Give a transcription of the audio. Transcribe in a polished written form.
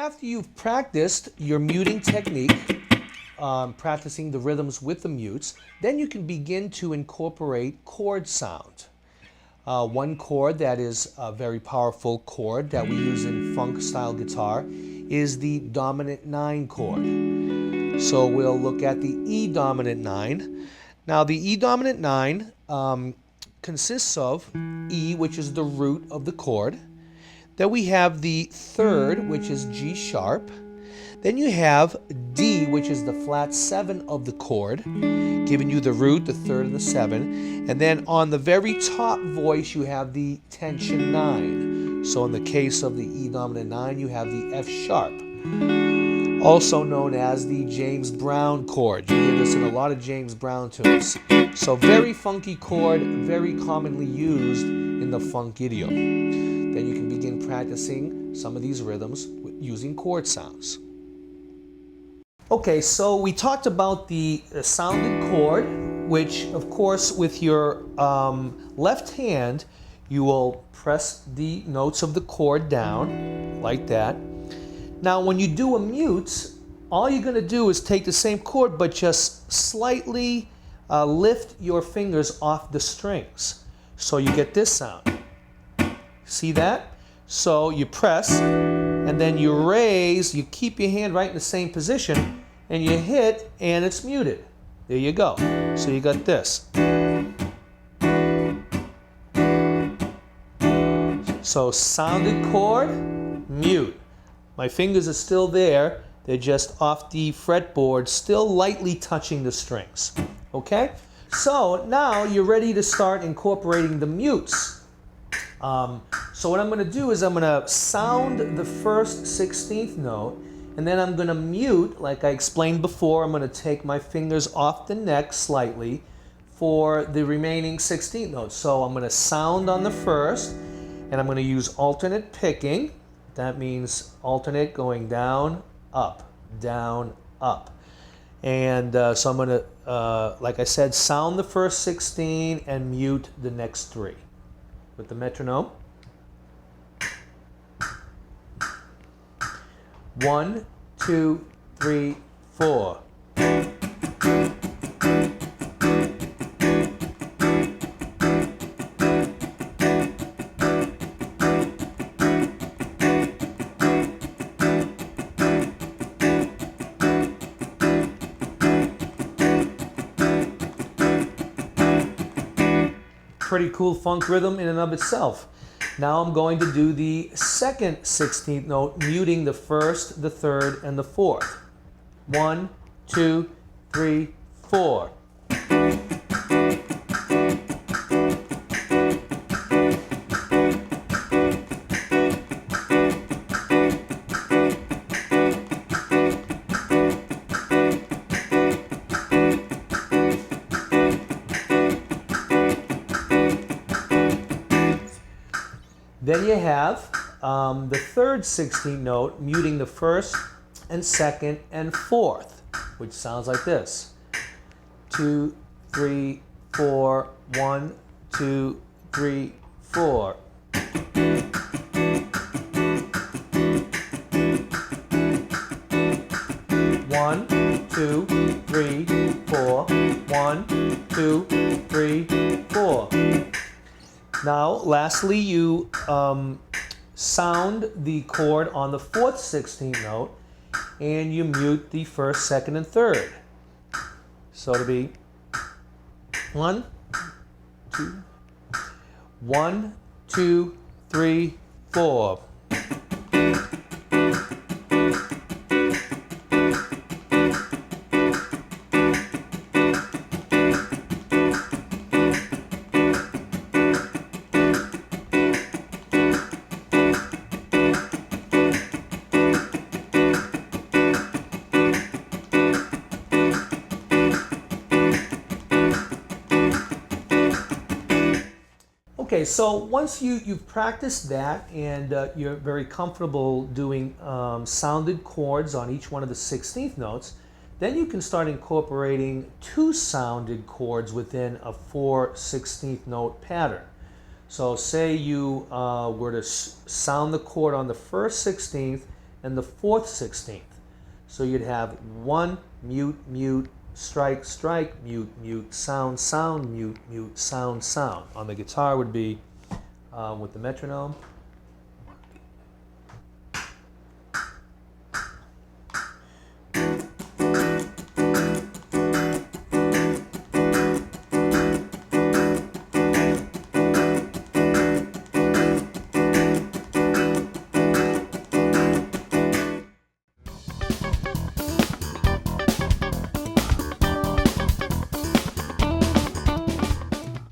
after you've practiced your muting technique, practicing the rhythms with the mutes, then you can begin to incorporate chord sound. One chord that is a very powerful chord that we use in funk style guitar is the dominant 9 chord. So we'll look at the E dominant 9. Now the E dominant 9 consists of E, which is the root of the chord. Then we have the third, which is G sharp. Then you have D, which is the flat 7 of the chord, giving you the root, the third, and the 7. And then on the very top voice, you have the tension 9. So in the case of the E dominant 9, you have the F sharp, also known as the James Brown chord. You hear this in a lot of James Brown tunes. So very funky chord, very commonly used in the funk idiom. Then you can begin practicing some of these rhythms using chord sounds. Okay, so we talked about the sounded chord, which of course with your left hand, you will press the notes of the chord down like that. Now when you do a mute, all you're going to do is take the same chord but just slightly lift your fingers off the strings. So you get this sound. See that? So you press and then you raise, you keep your hand right in the same position and you hit and it's muted. There you go. So you got this. So sounded chord, mute. My fingers are still there. They're just off the fretboard, still lightly touching the strings. Okay? So now you're ready to start incorporating the mutes. So what I'm going to do is I'm going to sound the first 16th note, and then I'm going to mute, like I explained before. I'm going to take my fingers off the neck slightly for the remaining 16th notes. So I'm going to sound on the first, and I'm going to use alternate picking. That means alternate going down, up, down, up. And so I'm going to, like I said, sound the first 16 and mute the next 3 with the metronome. 1, 2, 3, 4. Pretty cool funk rhythm in and of itself. Now I'm going to do the second 16th note, muting the first, the third, and the fourth. 1, 2, 3, 4. Then you have the third 16th note, muting the first and second and fourth, which sounds like this. 2, 3, 4, 1, 2, 3, 4. One, 2, 3, 4. 1, 2, 3, 4. Now, lastly, you sound the chord on the fourth 16th note, and you mute the first, second, and third. So it'll be 1, 2, 1, 2, 3, 4. Okay, so once you've practiced that and you're very comfortable doing sounded chords on each one of the 16th notes, then you can start incorporating 2 sounded chords within a 4 16th note pattern. So say you were to sound the chord on the first 16th and the fourth 16th. So you'd have one, mute, mute, strike, strike, mute, mute, sound, sound, mute, mute, sound, sound. On the guitar would be with the metronome.